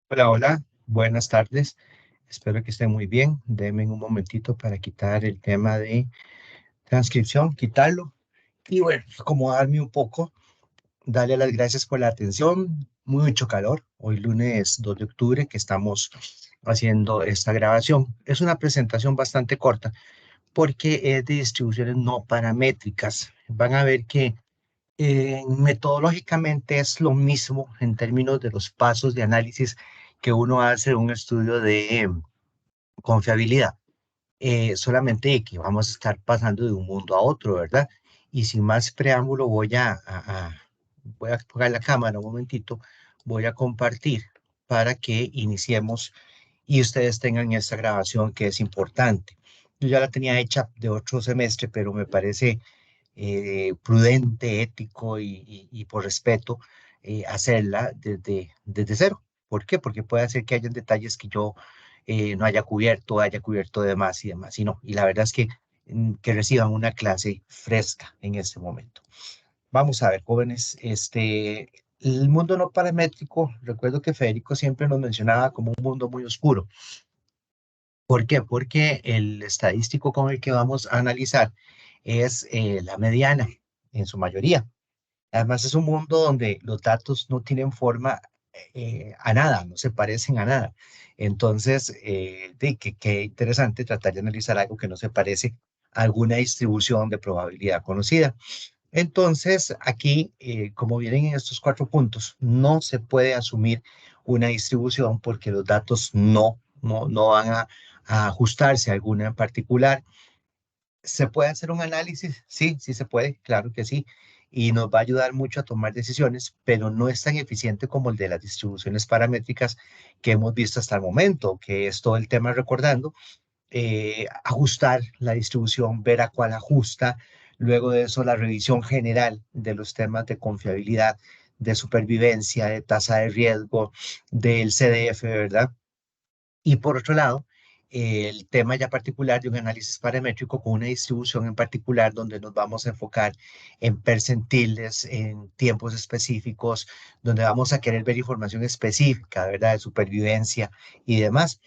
Hola, hola, buenas tardes. Espero que estén muy bien. Denme un momentito para quitar el tema de transcripción, quitarlo. Y bueno, acomodarme un poco, darle las gracias por la atención. Mucho calor. Hoy lunes 2 de octubre que estamos haciendo esta grabación. Es una presentación bastante corta porque es de distribuciones no paramétricas. Van a ver que metodológicamente es lo mismo en términos de los pasos de análisis que uno hace en un estudio de confiabilidad. Solamente que vamos a estar pasando de un mundo a otro, ¿verdad? Y sin más preámbulo, voy a apagar la cámara un momentito, voy a compartir para que iniciemos y ustedes tengan esta grabación que es importante. Yo ya la tenía hecha de otro semestre, pero me parece prudente, ético y por respeto hacerla desde cero. ¿Por qué? Porque puede hacer que hayan detalles que yo no haya cubierto de más y demás. Y no, y la verdad es que reciban una clase fresca en este momento. Vamos a ver, jóvenes, el mundo no paramétrico, recuerdo que Federico siempre nos mencionaba como un mundo muy oscuro. ¿Por qué? Porque el estadístico con el que vamos a analizar es la mediana en su mayoría. Además, es un mundo donde los datos no tienen forma a nada, no se parecen a nada. Entonces, qué interesante tratar de analizar algo que no se parece a alguna distribución de probabilidad conocida. Entonces, aquí, como vienen en estos cuatro puntos, no se puede asumir una distribución porque los datos no van a ajustarse a alguna en particular. ¿Se puede hacer un análisis? Sí, sí se puede, claro que sí. Y nos va a ayudar mucho a tomar decisiones, pero no es tan eficiente como el de las distribuciones paramétricas que hemos visto hasta el momento, que es todo el tema recordando, ajustar la distribución, ver a cuál ajusta, luego de eso la revisión general de los temas de confiabilidad, de supervivencia, de tasa de riesgo, del CDF, ¿verdad? Y por otro lado, el tema ya particular de un análisis paramétrico con una distribución en particular donde nos vamos a enfocar en percentiles, en tiempos específicos, donde vamos a querer ver información específica, ¿verdad? De supervivencia y demás.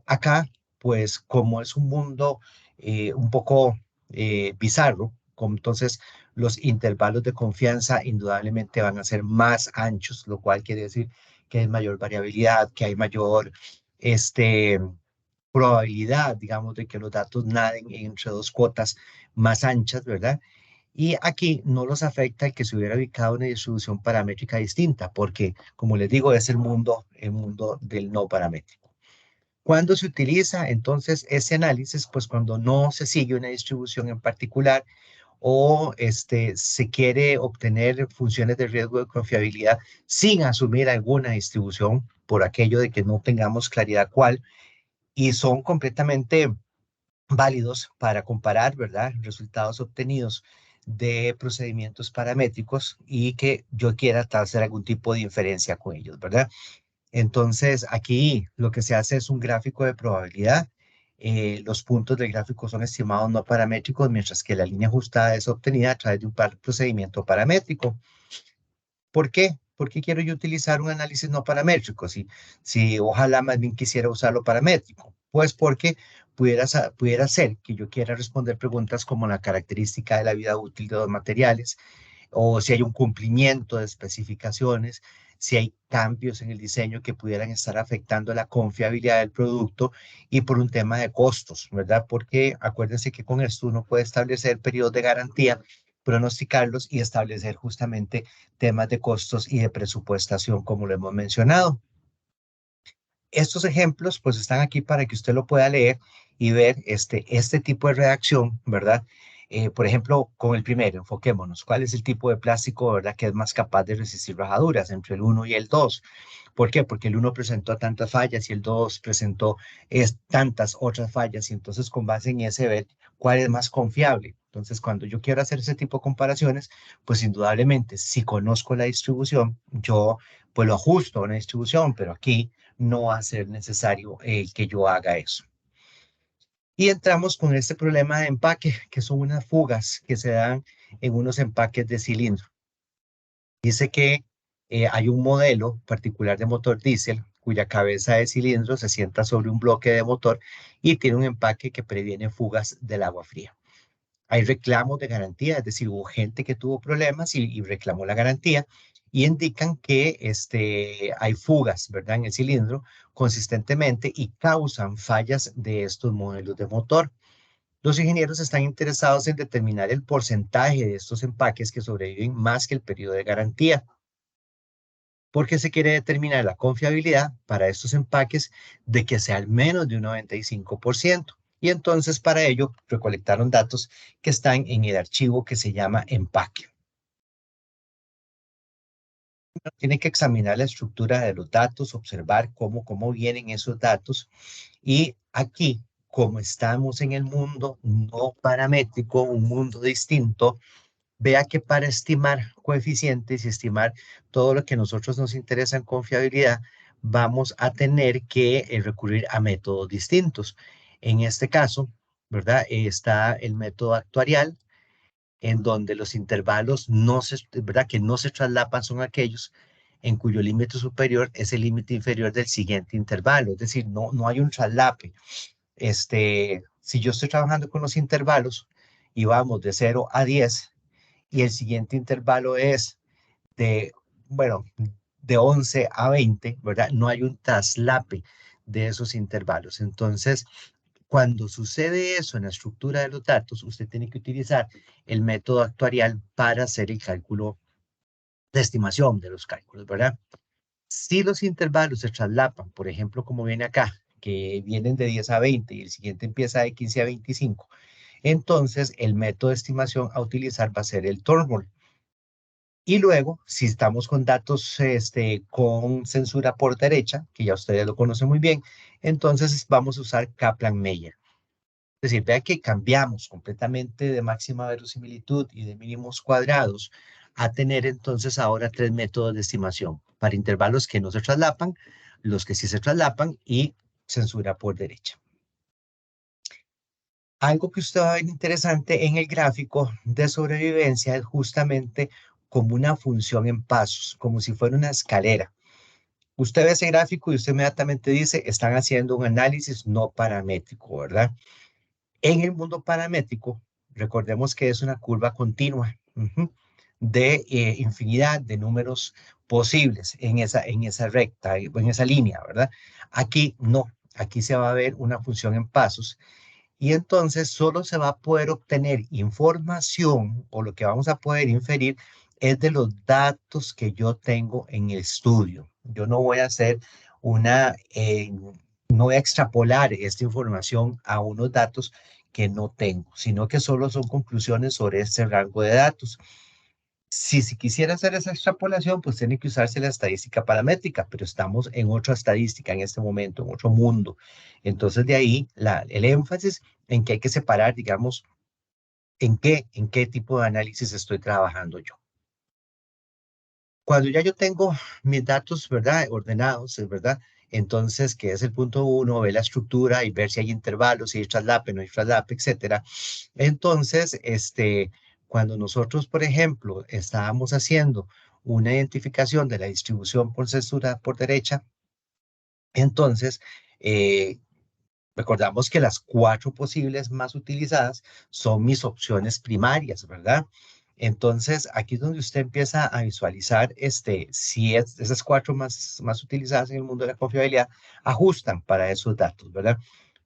Acá, pues como es un mundo un poco bizarro, entonces los intervalos de confianza indudablemente van a ser más anchos, lo cual quiere decir que hay mayor variabilidad, que hay mayor este, probabilidad, digamos, de que los datos naden entre dos cuotas más anchas, ¿verdad? Y aquí no los afecta el que se hubiera ubicado una distribución paramétrica distinta, porque, como les digo, es el mundo del no paramétrico. ¿Cuándo se utiliza entonces ese análisis? Pues cuando no se sigue una distribución en particular o se quiere obtener funciones de riesgo de confiabilidad sin asumir alguna distribución por aquello de que no tengamos claridad cuál y son completamente válidos para comparar, ¿verdad? Resultados obtenidos de procedimientos paramétricos y que yo quiera hacer algún tipo de inferencia con ellos, ¿verdad? Entonces, aquí lo que se hace es un gráfico de probabilidad. Los puntos del gráfico son estimados no paramétricos, mientras que la línea ajustada es obtenida a través de un procedimiento paramétrico. ¿Por qué? ¿Por qué quiero yo utilizar un análisis no paramétrico? Si ojalá más bien quisiera usarlo paramétrico. Pues porque pudiera ser que yo quiera responder preguntas como la característica de la vida útil de los materiales, o si hay un cumplimiento de especificaciones, si hay cambios en el diseño que pudieran estar afectando la confiabilidad del producto y por un tema de costos, ¿verdad? Porque acuérdense que con esto uno puede establecer periodos de garantía, pronosticarlos y establecer justamente temas de costos y de presupuestación, como lo hemos mencionado. Estos ejemplos pues están aquí para que usted lo pueda leer y ver este tipo de redacción, ¿verdad? Por ejemplo, con el primero, enfoquémonos. ¿Cuál es el tipo de plástico, verdad, que es más capaz de resistir rajaduras entre el uno y el 2? ¿Por qué? Porque el uno presentó tantas fallas y el 2 presentó tantas otras fallas y entonces con base en ese ver cuál es más confiable. Entonces, cuando yo quiero hacer ese tipo de comparaciones, pues indudablemente, si conozco la distribución, yo pues lo ajusto a una distribución, pero aquí no va a ser necesario que yo haga eso. Y entramos con este problema de empaque, que son unas fugas que se dan en unos empaques de cilindro. Dice que hay un modelo particular de motor diésel cuya cabeza de cilindro se sienta sobre un bloque de motor y tiene un empaque que previene fugas del agua fría. Hay reclamos de garantía, es decir, hubo gente que tuvo problemas y reclamó la garantía y indican que hay fugas, ¿verdad?, en el cilindro consistentemente y causan fallas de estos modelos de motor. Los ingenieros están interesados en determinar el porcentaje de estos empaques que sobreviven más que el periodo de garantía, porque se quiere determinar la confiabilidad para estos empaques de que sea al menos de un 95%. Y entonces para ello recolectaron datos que están en el archivo que se llama empaque. Tiene que examinar la estructura de los datos, observar cómo vienen esos datos. Y aquí, como estamos en el mundo no paramétrico, un mundo distinto, vea que para estimar coeficientes y estimar todo lo que a nosotros nos interesa en confiabilidad, vamos a tener que recurrir a métodos distintos. En este caso, ¿verdad? Está el método actuarial, en donde los intervalos ¿verdad?, que no se traslapan son aquellos en cuyo límite superior es el límite inferior del siguiente intervalo. Es decir, no hay un traslape. Si yo estoy trabajando con los intervalos y vamos de 0 a 10, y el siguiente intervalo es de, bueno, de 11 a 20, ¿verdad? No hay un traslape de esos intervalos. Entonces, cuando sucede eso en la estructura de los datos, usted tiene que utilizar el método actuarial para hacer el cálculo de estimación de los cálculos, ¿verdad? Si los intervalos se traslapan, por ejemplo, como viene acá, que vienen de 10 a 20 y el siguiente empieza de 15 a 25, entonces el método de estimación a utilizar va a ser el Thornbull. Y luego, si estamos con datos con censura por derecha, que ya ustedes lo conocen muy bien, entonces vamos a usar Kaplan-Meier. Es decir, vea que cambiamos completamente de máxima verosimilitud y de mínimos cuadrados a tener entonces ahora tres métodos de estimación para intervalos que no se traslapan, los que sí se traslapan y censura por derecha. Algo que usted va a ver interesante en el gráfico de sobrevivencia es justamente como una función en pasos, como si fuera una escalera. Usted ve ese gráfico y usted inmediatamente dice, están haciendo un análisis no paramétrico, ¿verdad? En el mundo paramétrico, recordemos que es una curva continua de infinidad de números posibles en esa recta, en esa línea, ¿verdad? Aquí no, aquí se va a ver una función en pasos y entonces solo se va a poder obtener información o lo que vamos a poder inferir es de los datos que yo tengo en el estudio. Yo no voy a hacer no voy a extrapolar esta información a unos datos que no tengo, sino que solo son conclusiones sobre este rango de datos. Si quisiera hacer esa extrapolación, pues tiene que usarse la estadística paramétrica, pero estamos en otra estadística en este momento, en otro mundo. Entonces, de ahí el énfasis en que hay que separar, digamos, en qué tipo de análisis estoy trabajando yo. Cuando ya yo tengo mis datos, ¿verdad?, ordenados, ¿verdad? Entonces, que es el punto uno, ver la estructura y ver si hay intervalos, si hay traslape, no hay traslape, etcétera. Entonces, cuando nosotros, por ejemplo, estábamos haciendo una identificación de la distribución por censura por derecha, entonces, recordamos que las cuatro posibles más utilizadas son mis opciones primarias, ¿verdad? Entonces, aquí es donde usted empieza a visualizar si esas cuatro más utilizadas en el mundo de la confiabilidad ajustan para esos datos, ¿verdad?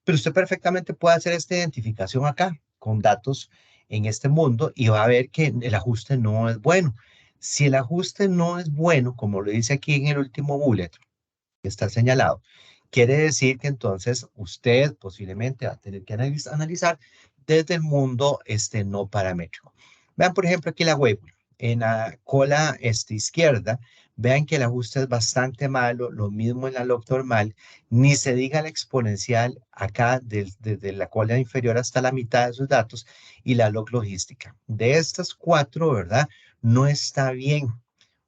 Pero usted perfectamente puede hacer esta identificación acá con datos en este mundo y va a ver que el ajuste no es bueno. Si el ajuste no es bueno, como lo dice aquí en el último bullet, que está señalado, quiere decir que entonces usted posiblemente va a tener que analizar desde el mundo no paramétrico. Vean, por ejemplo, aquí la web. En la cola izquierda, vean que el ajuste es bastante malo, lo mismo en la log normal, ni se diga la exponencial acá desde la cola inferior hasta la mitad de sus datos y la log logística. De estas cuatro, ¿verdad? No está bien.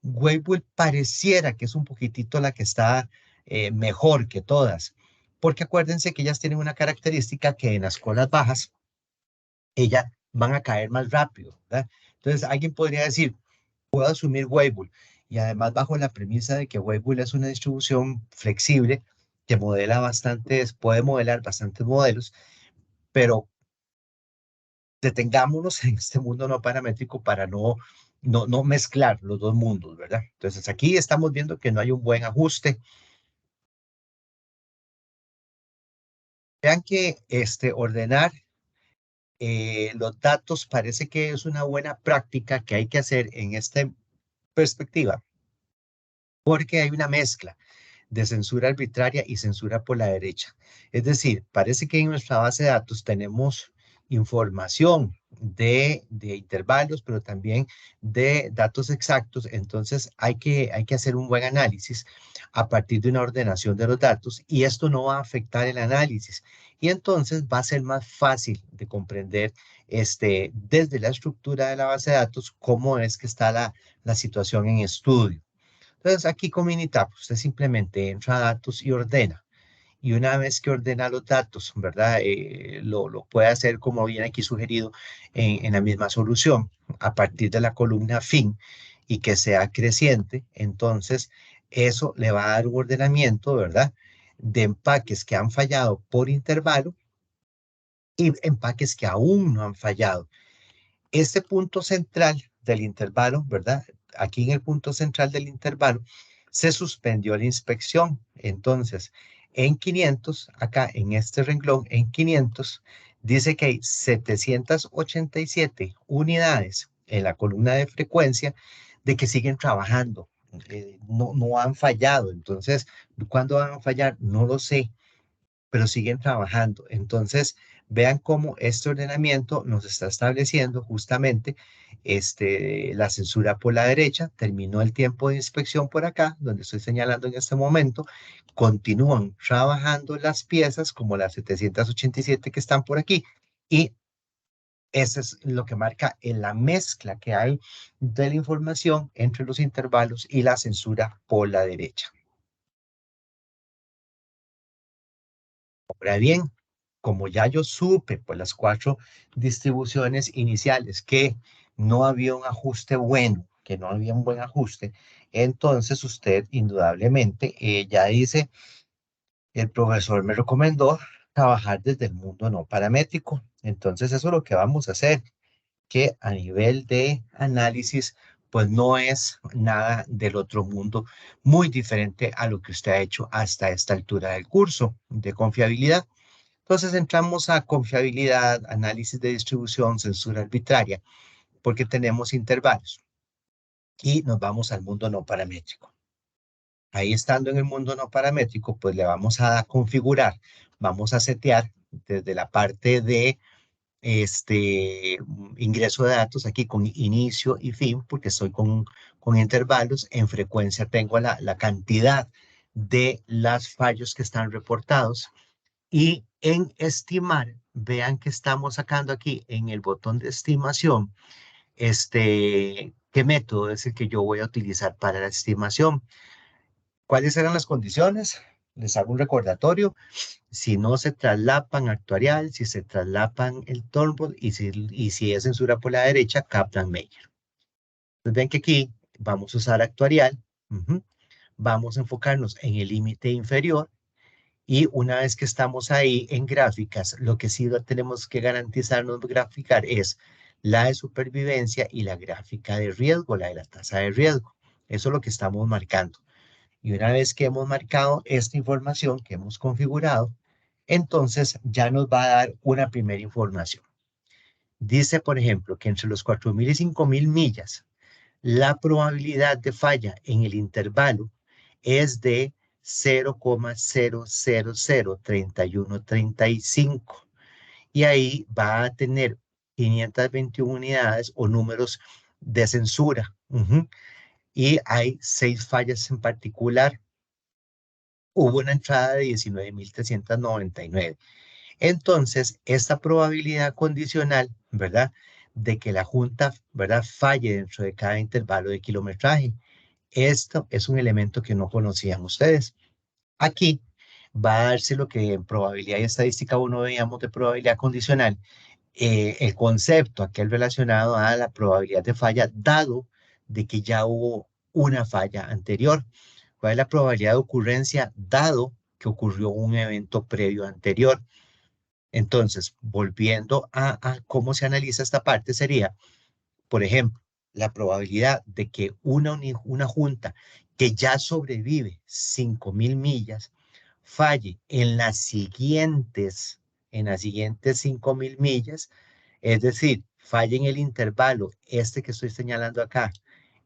Weibull pareciera que es un poquitito la que está mejor que todas, porque acuérdense que ellas tienen una característica que en las colas bajas, ellas van a caer más rápido, ¿verdad? Entonces, alguien podría decir, puedo asumir Weibull y además bajo la premisa de que Weibull es una distribución flexible que modela bastantes, puede modelar bastantes modelos, pero detengámonos en este mundo no paramétrico para no mezclar los dos mundos, ¿verdad? Entonces aquí estamos viendo que no hay un buen ajuste. Vean que ordenar los datos parece que es una buena práctica que hay que hacer en esta perspectiva, porque hay una mezcla de censura arbitraria y censura por la derecha. Es decir, parece que en nuestra base de datos tenemos información de intervalos, pero también de datos exactos. Entonces hay que hacer un buen análisis a partir de una ordenación de los datos y esto no va a afectar el análisis. Y entonces va a ser más fácil de comprender desde la estructura de la base de datos cómo es que está la situación en estudio. Entonces aquí con Minitab usted simplemente entra a datos y ordena. Y una vez que ordena los datos, ¿verdad? Lo puede hacer como viene aquí sugerido en la misma solución, a partir de la columna fin y que sea creciente. Entonces eso le va a dar un ordenamiento, ¿verdad? De empaques que han fallado por intervalo y empaques que aún no han fallado. Este punto central del intervalo, ¿verdad? Aquí en el punto central del intervalo se suspendió la inspección. Entonces, en 500, acá en este renglón, en 500, dice que hay 787 unidades en la columna de frecuencia de que siguen trabajando. No han fallado. Entonces, ¿cuándo van a fallar? No lo sé, pero siguen trabajando. Entonces, vean cómo este ordenamiento nos está estableciendo justamente la censura por la derecha, terminó el tiempo de inspección por acá, donde estoy señalando en este momento, continúan trabajando las piezas como las 787 que están por aquí y eso es lo que marca en la mezcla que hay de la información entre los intervalos y la censura por la derecha. Ahora bien, como ya yo supe por las 4 distribuciones iniciales que no había un ajuste bueno, que no había un buen ajuste, entonces usted indudablemente ya dice, el profesor me recomendó trabajar desde el mundo no paramétrico. Entonces eso es lo que vamos a hacer, que a nivel de análisis, pues no es nada del otro mundo, muy diferente a lo que usted ha hecho hasta esta altura del curso de confiabilidad. Entonces entramos a confiabilidad, análisis de distribución, censura arbitraria, porque tenemos intervalos y nos vamos al mundo no paramétrico. Ahí estando en el mundo no paramétrico, pues le vamos a configurar, vamos a setear desde la parte de ingreso de datos aquí con inicio y fin, porque estoy con intervalos. En frecuencia tengo la cantidad de los fallos que están reportados. Y en estimar, vean que estamos sacando aquí en el botón de estimación, qué método es el que yo voy a utilizar para la estimación. ¿Cuáles eran las condiciones? Les hago un recordatorio. Si no se traslapan actuarial, si se traslapan el Turnbull y si es censura por la derecha, Kaplan-Meier. Entonces ven que aquí vamos a usar actuarial. Vamos a enfocarnos en el límite inferior. Y una vez que estamos ahí en gráficas, lo que sí tenemos que garantizarnos graficar es la de supervivencia y la gráfica de riesgo, la de la tasa de riesgo. Eso es lo que estamos marcando. Y una vez que hemos marcado esta información que hemos configurado, entonces ya nos va a dar una primera información. Dice, por ejemplo, que entre los 4.000 y 5.000 millas, la probabilidad de falla en el intervalo es de 0,0003135 y ahí va a tener 521 unidades o números de censura. Y hay 6 fallas en particular. Hubo una entrada de 19.399. Entonces, esta probabilidad condicional, ¿verdad? De que la junta, ¿verdad? Falle dentro de cada intervalo de kilometraje. Esto es un elemento que no conocían ustedes. Aquí va a darse lo que en probabilidad y estadística uno veíamos de probabilidad condicional, el concepto aquel relacionado a la probabilidad de falla, dado de que ya hubo una falla anterior. ¿Cuál es la probabilidad de ocurrencia dado que ocurrió un evento previo anterior? Entonces, volviendo a cómo se analiza esta parte, sería, por ejemplo, la probabilidad de que una junta que ya sobrevive 5.000 millas falle en las siguientes 5.000 millas, es decir, falle en el intervalo este que estoy señalando acá,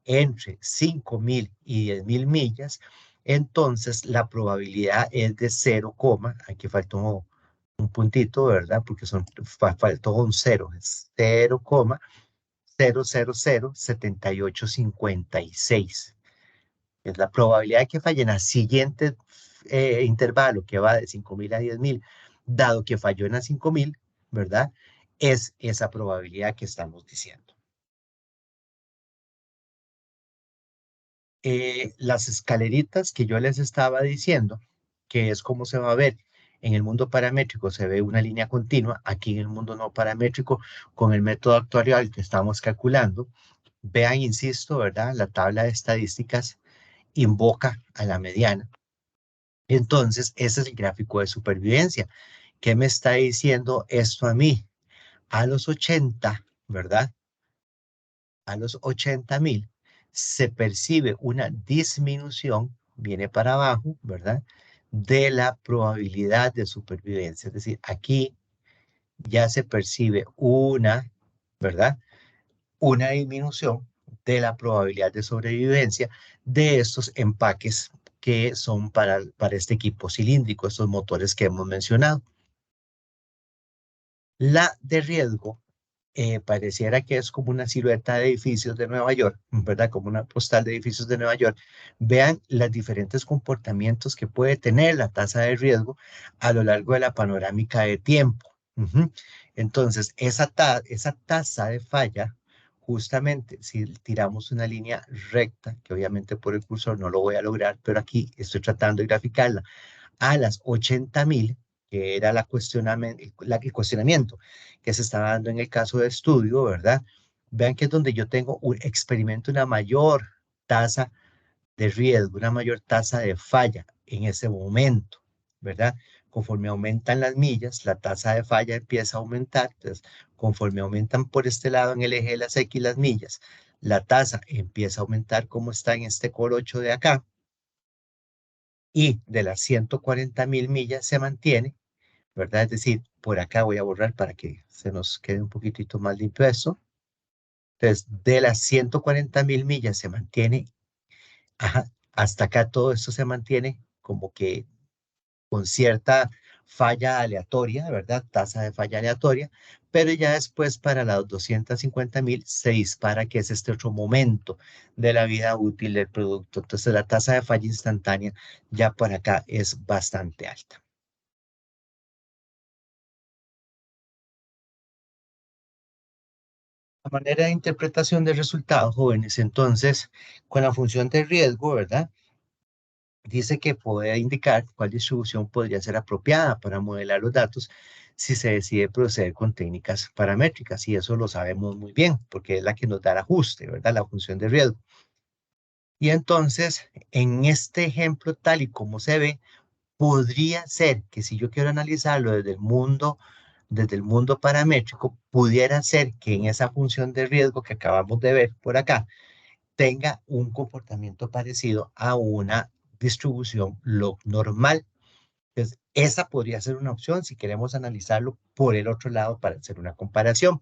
entre 5.000 y 10.000 millas, entonces la probabilidad es de 0, aquí faltó un puntito, ¿verdad? Porque faltó un 0, es 0,0007856. Es la probabilidad de que falle en el siguiente intervalo que va de 5.000 a 10.000, dado que falló en las 5.000, ¿verdad? Es esa probabilidad que estamos diciendo. Las escaleritas que yo les estaba diciendo, que es como se va a ver en el mundo paramétrico, se ve una línea continua, aquí en el mundo no paramétrico, con el método actuarial que estamos calculando, vean, insisto, ¿verdad? La tabla de estadísticas invoca a la mediana. Entonces, ese es el gráfico de supervivencia. ¿Qué me está diciendo esto a mí? A los 80, ¿verdad? A los 80.000 se percibe una disminución, viene para abajo, ¿verdad? De la probabilidad de supervivencia. Es decir, aquí ya se percibe una, ¿verdad? Una disminución de la probabilidad de sobrevivencia de estos empaques que son para este equipo cilíndrico, estos motores que hemos mencionado. La de riesgo pareciera que es como una silueta de edificios de Nueva York, ¿verdad? Como una postal de edificios de Nueva York. Vean los diferentes comportamientos que puede tener la tasa de riesgo a lo largo de la panorámica de tiempo. Ujú. Entonces, esa tasa de falla, justamente si tiramos una línea recta, que obviamente por el cursor no lo voy a lograr, pero aquí estoy tratando de graficarla a las 80.000, que era el cuestionamiento que se estaba dando en el caso de estudio, ¿verdad? Vean que es donde yo tengo experimento una mayor tasa de riesgo, una mayor tasa de falla en ese momento, ¿verdad? Conforme aumentan las millas, la tasa de falla empieza a aumentar. Entonces, conforme aumentan por este lado en el eje de las X las millas, la tasa empieza a aumentar como está en este colocho de acá, y de las 140.000 millas se mantiene, ¿verdad? Es decir, por acá voy a borrar para que se nos quede un poquitito más limpio eso. Entonces, de las 140.000 millas se mantiene, ajá, hasta acá todo esto se mantiene como que con cierta falla aleatoria, ¿verdad? Tasa de falla aleatoria, pero ya después para las 250.000 se dispara, que es este otro momento de la vida útil del producto. Entonces la tasa de falla instantánea ya por acá es bastante alta. La manera de interpretación del resultado, jóvenes, entonces, con la función de riesgo, ¿verdad? Dice que puede indicar cuál distribución podría ser apropiada para modelar los datos si se decide proceder con técnicas paramétricas. Y eso lo sabemos muy bien, porque es la que nos da el ajuste, ¿verdad? La función de riesgo. Y entonces, en este ejemplo, tal y como se ve, podría ser que si yo quiero analizarlo desde el mundo paramétrico, pudiera ser que en esa función de riesgo que acabamos de ver por acá, tenga un comportamiento parecido a una distribución log normal. Entonces, esa podría ser una opción si queremos analizarlo por el otro lado para hacer una comparación.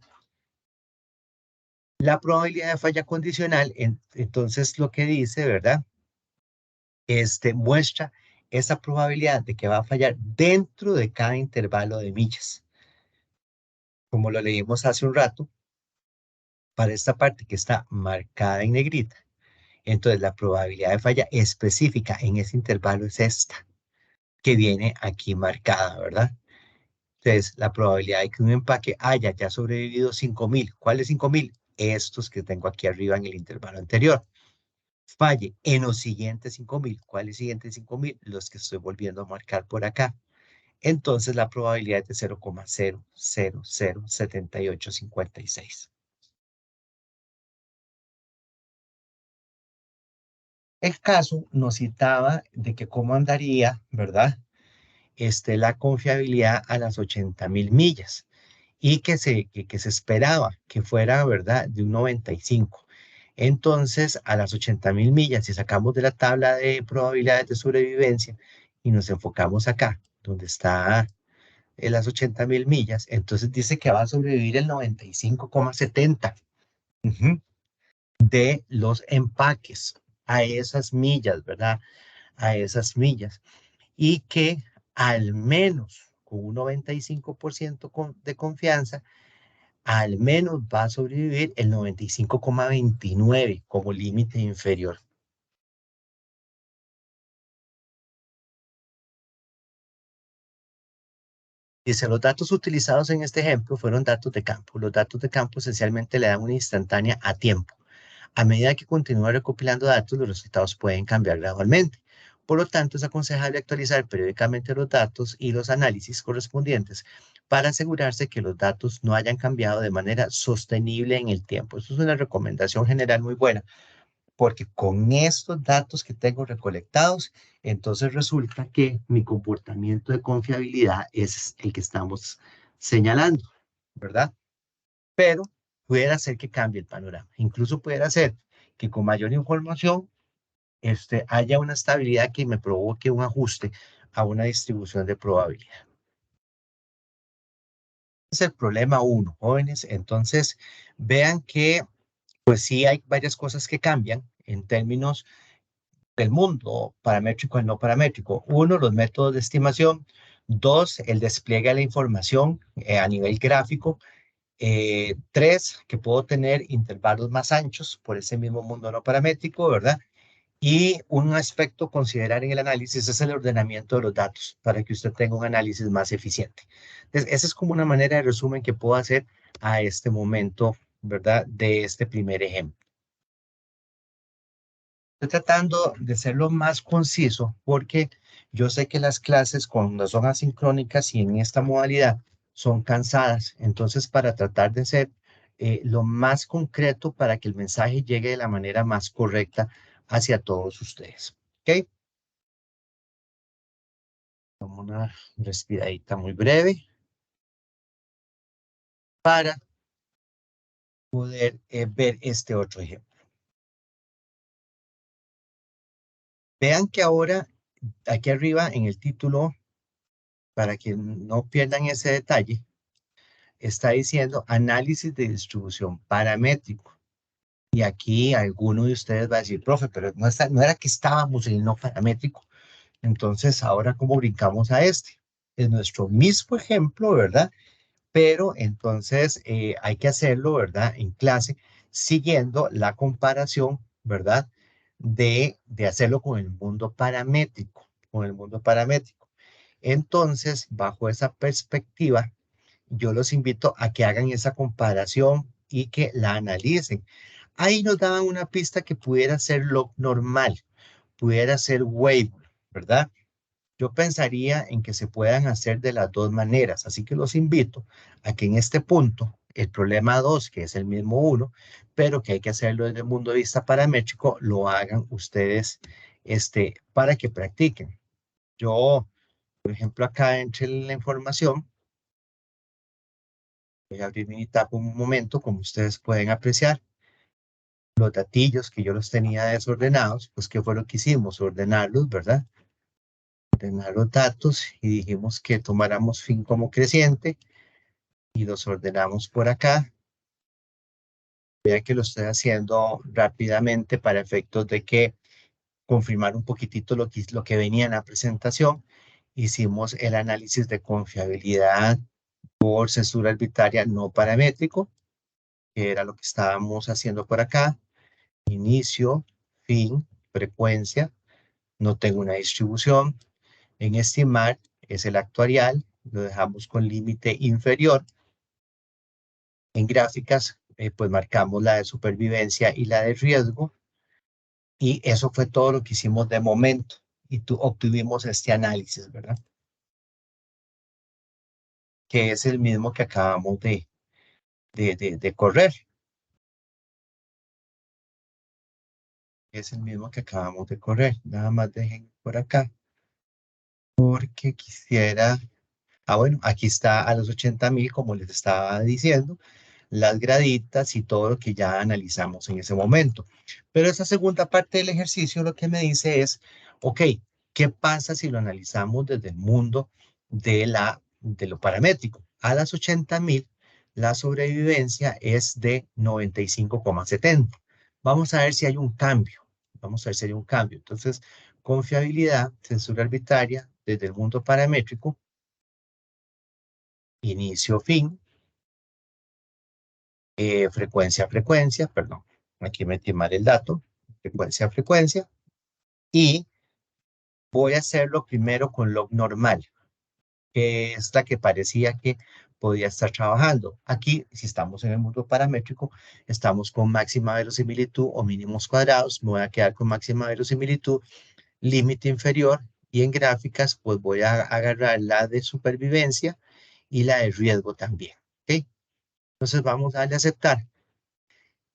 La probabilidad de falla condicional, entonces lo que dice, ¿verdad? Muestra esa probabilidad de que va a fallar dentro de cada intervalo de millas. Como lo leímos hace un rato, para esta parte que está marcada en negrita, entonces la probabilidad de falla específica en ese intervalo es esta, que viene aquí marcada, ¿verdad? Entonces, la probabilidad de que un empaque haya ya sobrevivido 5.000. ¿Cuáles 5.000? Estos que tengo aquí arriba en el intervalo anterior. Falle en los siguientes 5.000. ¿Cuáles siguientes 5.000? Los que estoy volviendo a marcar por acá. Entonces, la probabilidad es de 0,0007856. El caso nos citaba de que cómo andaría, ¿verdad? La confiabilidad a las 80.000 millas y que se esperaba que fuera, ¿verdad?, de un 95. Entonces, a las 80.000 millas, si sacamos de la tabla de probabilidades de sobrevivencia y nos enfocamos acá, donde está en las 80.000 millas, entonces dice que va a sobrevivir el 95,70 de los empaques a esas millas, ¿verdad? A esas millas. Y que al menos con un 95% de confianza, al menos va a sobrevivir el 95,29 como límite inferior. Dice, los datos utilizados en este ejemplo fueron datos de campo. Los datos de campo esencialmente le dan una instantánea a tiempo. A medida que continúa recopilando datos, los resultados pueden cambiar gradualmente. Por lo tanto, es aconsejable actualizar periódicamente los datos y los análisis correspondientes para asegurarse que los datos no hayan cambiado de manera sostenible en el tiempo. Eso es una recomendación general muy buena, porque con estos datos que tengo recolectados, entonces resulta que mi comportamiento de confiabilidad es el que estamos señalando, ¿verdad? Pero pudiera ser que cambie el panorama. Incluso pudiera ser que con mayor información haya una estabilidad que me provoque un ajuste a una distribución de probabilidad. Es el problema uno, jóvenes. Entonces, vean que, pues sí, hay varias cosas que cambian en términos del mundo paramétrico y no paramétrico. Uno, los métodos de estimación. Dos, el despliegue de la información a nivel gráfico. Tres, que puedo tener intervalos más anchos por ese mismo mundo no paramétrico, ¿verdad? Y un aspecto a considerar en el análisis es el ordenamiento de los datos para que usted tenga un análisis más eficiente. Entonces, esa es como una manera de resumen que puedo hacer a este momento, ¿verdad? De este primer ejemplo. Estoy tratando de ser lo más conciso porque yo sé que las clases cuando son asincrónicas y en esta modalidad son cansadas. Entonces, para tratar de ser lo más concreto para que el mensaje llegue de la manera más correcta hacia todos ustedes. ¿Ok? Tomo una respiradita muy breve para poder ver este otro ejemplo. Vean que ahora aquí arriba en el título, para que no pierdan ese detalle, está diciendo análisis de distribución paramétrico. Y aquí alguno de ustedes va a decir, profe, pero no era que estábamos en el no paramétrico. Entonces, ahora, ¿cómo brincamos a este? Es nuestro mismo ejemplo, ¿verdad? Pero entonces hay que hacerlo, ¿verdad? En clase, siguiendo la comparación, ¿verdad? De hacerlo con el mundo paramétrico, con el mundo paramétrico. Entonces, bajo esa perspectiva, yo los invito a que hagan esa comparación y que la analicen. Ahí nos daban una pista que pudiera ser lo normal, pudiera ser wave, ¿verdad? Yo pensaría en que se puedan hacer de las dos maneras, así que los invito a que en este punto, el problema 2, que es el mismo uno, pero que hay que hacerlo desde el punto de vista paramétrico, lo hagan ustedes para que practiquen. Yo, por ejemplo, acá entre la información, voy a abrir mi tab un momento, como ustedes pueden apreciar, los datillos que yo los tenía desordenados, pues ¿qué fue lo que hicimos? Ordenarlos, ¿verdad? Ordenar los datos y dijimos que tomáramos fin como creciente y los ordenamos por acá. Vean que lo estoy haciendo rápidamente para efectos de que confirmar un poquitito lo que venía en la presentación. Hicimos el análisis de confiabilidad por censura arbitraria no paramétrico, que era lo que estábamos haciendo por acá. Inicio, fin, frecuencia. No tengo una distribución. En estimar es el actuarial. Lo dejamos con límite inferior. En gráficas, pues marcamos la de supervivencia y la de riesgo. Y eso fue todo lo que hicimos de momento. Y obtuvimos este análisis, ¿verdad? Que es el mismo que acabamos de correr. Es el mismo que acabamos de correr. Nada más dejen por acá porque quisiera... Ah, bueno, aquí está a los 80.000, como les estaba diciendo, las graditas y todo lo que ya analizamos en ese momento. Pero esa segunda parte del ejercicio lo que me dice es, ok, ¿qué pasa si lo analizamos desde el mundo de lo paramétrico? A las 80.000, la sobrevivencia es de 95,70. Vamos a ver si hay un cambio. Vamos a ver si hay un cambio. Entonces, confiabilidad, censura arbitraria, desde el mundo paramétrico, inicio, fin, frecuencia, frecuencia, perdón, aquí metí mal el dato, frecuencia, frecuencia, y voy a hacerlo primero con log normal, que es la que parecía que podía estar trabajando. Aquí, si estamos en el mundo paramétrico, estamos con máxima verosimilitud o mínimos cuadrados, me voy a quedar con máxima verosimilitud, límite inferior, y en gráficas, pues voy a agarrar la de supervivencia y la de riesgo también, ¿ok? Entonces vamos a darle a aceptar.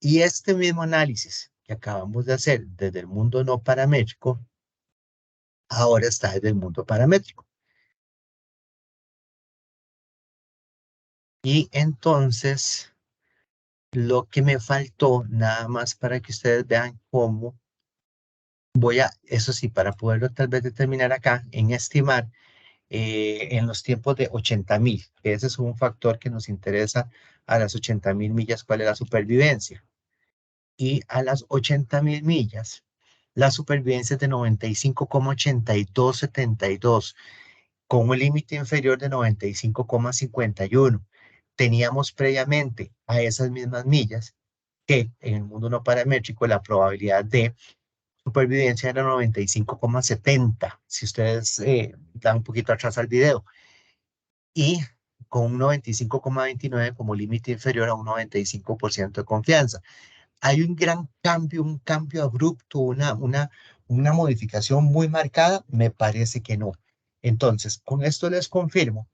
Y este mismo análisis que acabamos de hacer desde el mundo no paramétrico, ahora está desde el mundo paramétrico. Y entonces, lo que me faltó, nada más para que ustedes vean cómo voy a, eso sí, para poderlo tal vez determinar acá, en estimar en los tiempos de 80.000, que ese es un factor que nos interesa a las 80.000 millas, cuál es la supervivencia. Y a las 80.000 millas, la supervivencia es de 95,8272, con un límite inferior de 95,51. Teníamos previamente a esas mismas millas que en el mundo no paramétrico la probabilidad de supervivencia era 95,70, si ustedes dan un poquito atrás al video, y con un 95,29 como límite inferior a un 95% de confianza. Hay un gran cambio, un cambio abrupto, una modificación muy marcada, me parece que no. Entonces, con esto les confirmo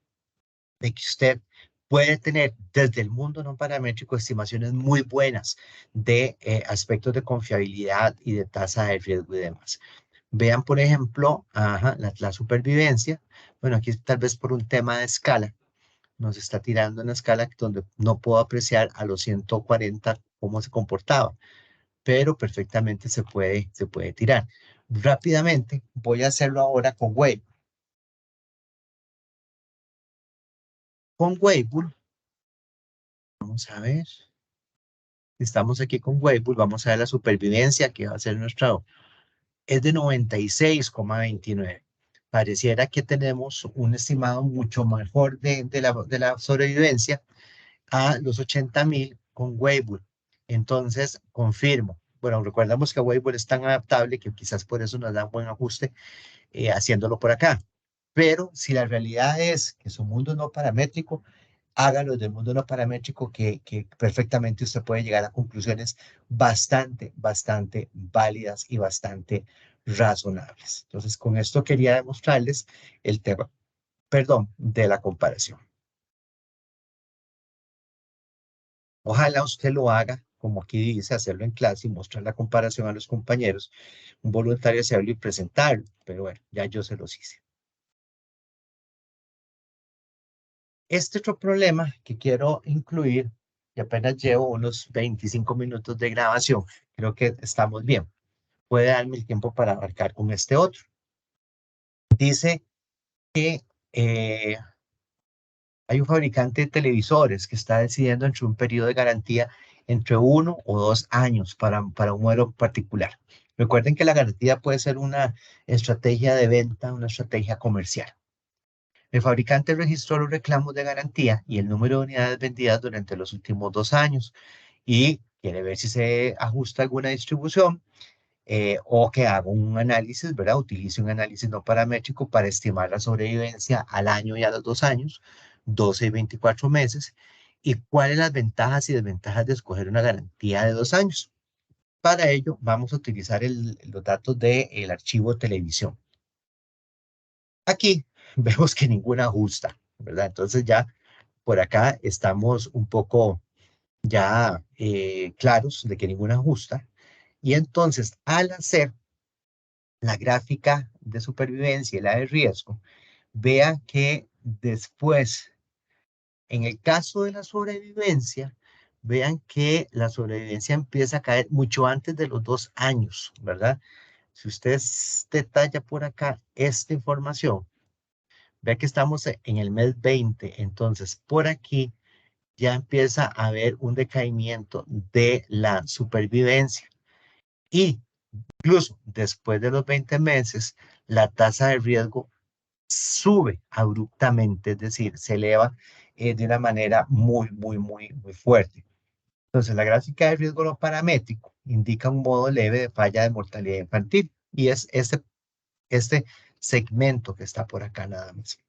de que usted puede tener desde el mundo no paramétrico estimaciones muy buenas de aspectos de confiabilidad y de tasa de riesgo y demás. Vean, por ejemplo, ajá, la supervivencia. Bueno, aquí tal vez por un tema de escala, nos está tirando una escala donde no puedo apreciar a los 140 cómo se comportaba, pero perfectamente se puede tirar. Rápidamente voy a hacerlo ahora con Wave. Con Wavebool, vamos a ver. Estamos aquí con Wavebool, vamos a ver la supervivencia que va a ser nuestra, es de 96,29. Pareciera que tenemos un estimado mucho mejor de la sobrevivencia a los 80.000 con Wavebool. Entonces, confirmo. Bueno, recordamos que Wavebool es tan adaptable que quizás por eso nos da un buen ajuste haciéndolo por acá. Pero si la realidad es que su mundo no paramétrico, hágalo del mundo no paramétrico que perfectamente usted puede llegar a conclusiones bastante válidas y bastante razonables. Entonces, con esto quería demostrarles el tema, perdón, de la comparación. Ojalá usted lo haga, como aquí dice, hacerlo en clase y mostrar la comparación a los compañeros, un voluntario hacerlo y presentarlo, pero bueno, ya yo se los hice. Este otro problema que quiero incluir, y apenas llevo unos 25 minutos de grabación, creo que estamos bien. Puede darme el tiempo para abarcar con este otro. Dice que hay un fabricante de televisores que está decidiendo entre un periodo de garantía entre 1 o 2 años para un modelo particular. Recuerden que la garantía puede ser una estrategia de venta, una estrategia comercial. El fabricante registró los reclamos de garantía y el número de unidades vendidas durante los últimos 2 años y quiere ver si se ajusta alguna distribución o que haga un análisis, ¿verdad? Utilice un análisis no paramétrico para estimar la sobrevivencia al año y a los 2 años, 12 y 24 meses, y cuáles las ventajas y desventajas de escoger una garantía de 2 años. Para ello, vamos a utilizar los datos del archivo televisión. Aquí vemos que ninguna ajusta, ¿verdad? Entonces ya por acá estamos un poco ya claros de que ninguna ajusta. Y entonces, al hacer la gráfica de supervivencia y la de riesgo, vean que después, en el caso de la sobrevivencia, vean que la sobrevivencia empieza a caer mucho antes de los 2 años, ¿verdad? Si usted detalla por acá esta información, vea que estamos en el mes 20, entonces por aquí ya empieza a haber un decaimiento de la supervivencia. Y incluso después de los 20 meses, la tasa de riesgo sube abruptamente, es decir, se eleva de una manera muy fuerte. Entonces, la gráfica de riesgo no paramétrico indica un modo leve de falla de mortalidad infantil y es este segmento que está por acá nada más,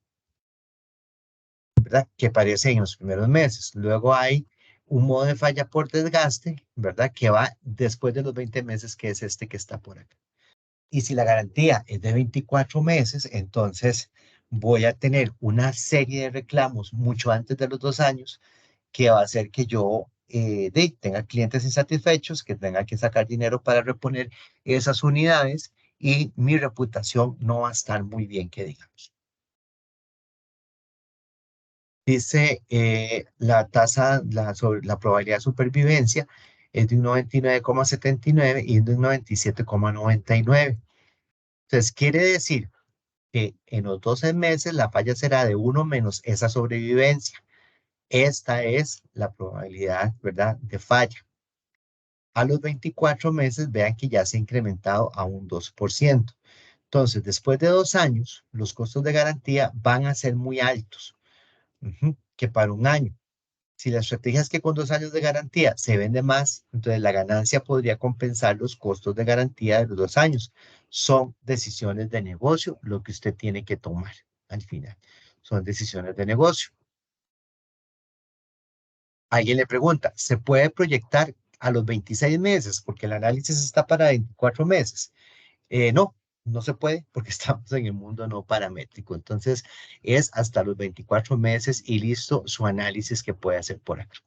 ¿verdad? Que aparece en los primeros meses. Luego hay un modo de falla por desgaste, ¿verdad? Que va después de los 20 meses, que es este que está por acá. Y si la garantía es de 24 meses, entonces voy a tener una serie de reclamos mucho antes de los 2 años que va a hacer que yo tenga clientes insatisfechos, que tenga que sacar dinero para reponer esas unidades y mi reputación no va a estar muy bien, que digamos. Dice la tasa, la probabilidad de supervivencia es de un 99,79 y de un 97,99. Entonces, quiere decir que en los 12 meses la falla será de 1 menos esa sobrevivencia. Esta es la probabilidad, ¿verdad?, de falla. A los 24 meses, vean que ya se ha incrementado a un 2%. Entonces, después de 2 años, los costos de garantía van a ser muy altos, que para un año. Si la estrategia es que con 2 años de garantía se vende más, entonces la ganancia podría compensar los costos de garantía de los 2 años. Son decisiones de negocio lo que usted tiene que tomar al final. Son decisiones de negocio. Alguien le pregunta, ¿se puede proyectar a los 26 meses? Porque el análisis está para 24 meses. No, no se puede porque estamos en el mundo no paramétrico. Entonces es hasta los 24 meses y listo su análisis que puede hacer por acá.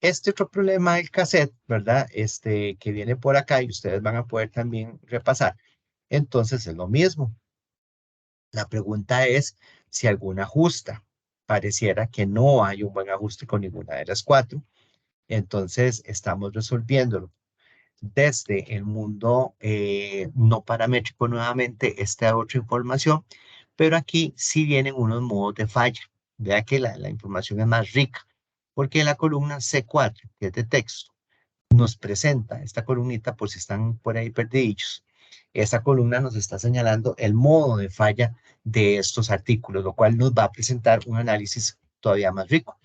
Este otro problema del cassette, ¿verdad? Que viene por acá y ustedes van a poder también repasar. Entonces es lo mismo. La pregunta es si alguna ajusta. Pareciera que no hay un buen ajuste con ninguna de las 4. Entonces estamos resolviéndolo desde el mundo no paramétrico nuevamente esta otra información, pero aquí sí vienen unos modos de falla. Vea que la información es más rica, porque la columna C4, que es de texto, nos presenta esta columnita por si están por ahí perdidos. Esta columna nos está señalando el modo de falla de estos artículos, lo cual nos va a presentar un análisis todavía más rico.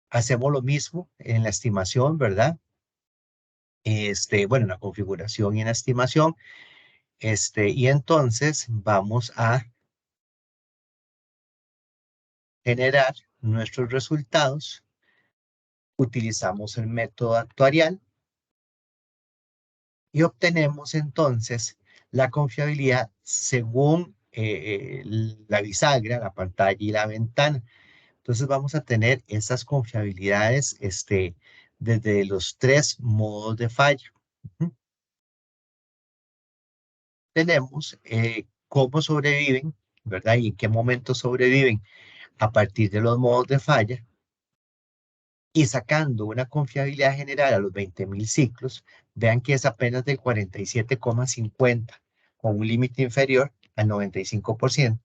Hacemos lo mismo en la estimación, ¿verdad? Bueno, en la configuración y en la estimación. Y entonces vamos a generar nuestros resultados. Utilizamos el método actuarial y obtenemos entonces la confiabilidad según la bisagra, la pantalla y la ventana. Entonces vamos a tener esas confiabilidades desde los 3 modos de falla. Tenemos cómo sobreviven, ¿verdad? Y en qué momento sobreviven a partir de los modos de falla y sacando una confiabilidad general a los 20.000 ciclos, vean que es apenas del 47,50, con un límite inferior al 95%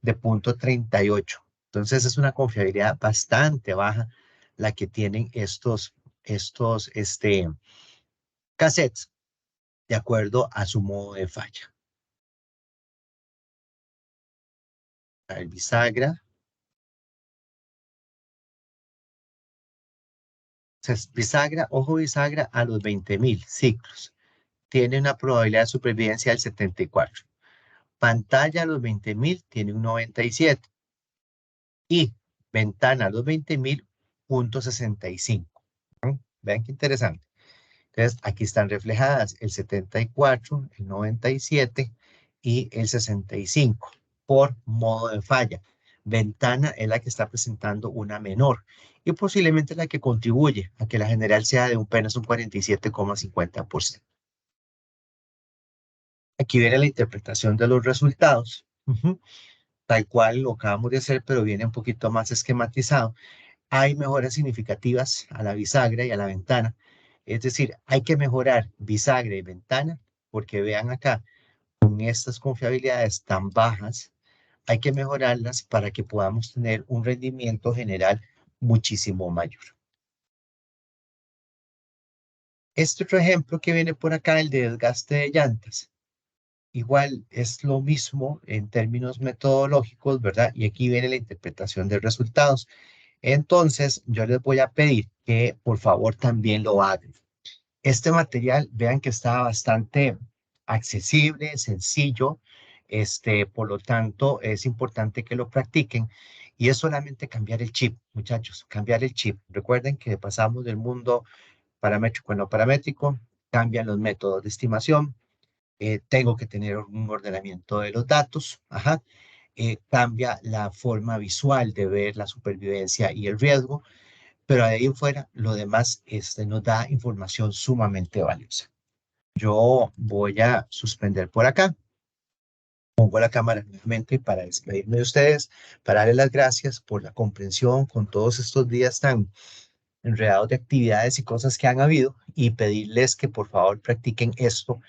de 0,38. Entonces es una confiabilidad bastante baja la que tienen estos cassettes de acuerdo a su modo de falla. El bisagra. Bisagra, ojo bisagra a los 20.000 ciclos. Tiene una probabilidad de supervivencia del 74. Pantalla a los 20.000 tiene un 97. Y ventana a los 20.000, 0,65. Vean qué interesante. Entonces, aquí están reflejadas el 74, el 97 y el 65 por modo de falla. Ventana es la que está presentando una menor. y posiblemente la que contribuye a que la general sea de apenas un 47,50%. Aquí viene la interpretación de los resultados. Tal cual lo acabamos de hacer, pero viene un poquito más esquematizado. Hay mejoras significativas a la bisagra y a la ventana. Es decir, hay que mejorar bisagra y ventana, porque vean acá, con estas confiabilidades tan bajas, hay que mejorarlas para que podamos tener un rendimiento general muchísimo mayor. Este otro ejemplo que viene por acá, el de desgaste de llantas. Igual es lo mismo en términos metodológicos, ¿verdad? Y aquí viene la interpretación de resultados. Entonces, yo les voy a pedir que por favor también lo hagan. Este material, vean que está bastante accesible, sencillo, por lo tanto, es importante que lo practiquen y es solamente cambiar el chip, muchachos, cambiar el chip. Recuerden que pasamos del mundo paramétrico a no paramétrico, cambian los métodos de estimación, tengo que tener un ordenamiento de los datos, ajá, cambia la forma visual de ver la supervivencia y el riesgo, pero de ahí en fuera, lo demás nos da información sumamente valiosa. Yo voy a suspender por acá, pongo la cámara nuevamente para despedirme de ustedes, para darles las gracias por la comprensión con todos estos días tan enredados de actividades y cosas que han habido y pedirles que por favor practiquen esto.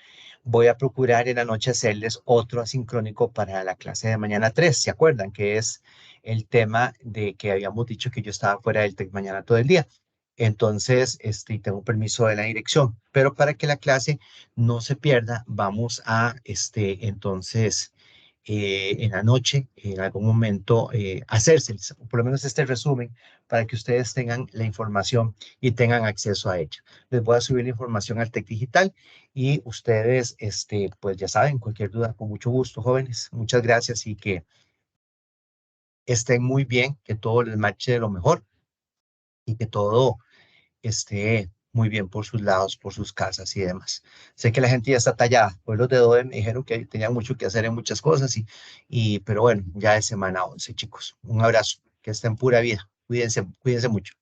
Voy a procurar en la noche hacerles otro asincrónico para la clase de mañana 3. ¿Se acuerdan? Que es el tema de que habíamos dicho que yo estaba fuera del TEC mañana todo el día. Entonces, tengo permiso de la dirección, pero para que la clase no se pierda, vamos a, entonces, en la noche, en algún momento, hacerse, por lo menos este resumen, para que ustedes tengan la información y tengan acceso a ella. Les voy a subir la información al TEC Digital y ustedes, pues ya saben, cualquier duda, con mucho gusto, jóvenes. Muchas gracias y que estén muy bien, que todo les marche de lo mejor y que todo esté muy bien por sus lados, por sus casas y demás. Sé que la gente ya está tallada. Hoy los de DOE me dijeron que tenían mucho que hacer en muchas cosas, pero bueno, ya es semana 11, chicos. Un abrazo, que estén pura vida. Cuídense, cuídense mucho.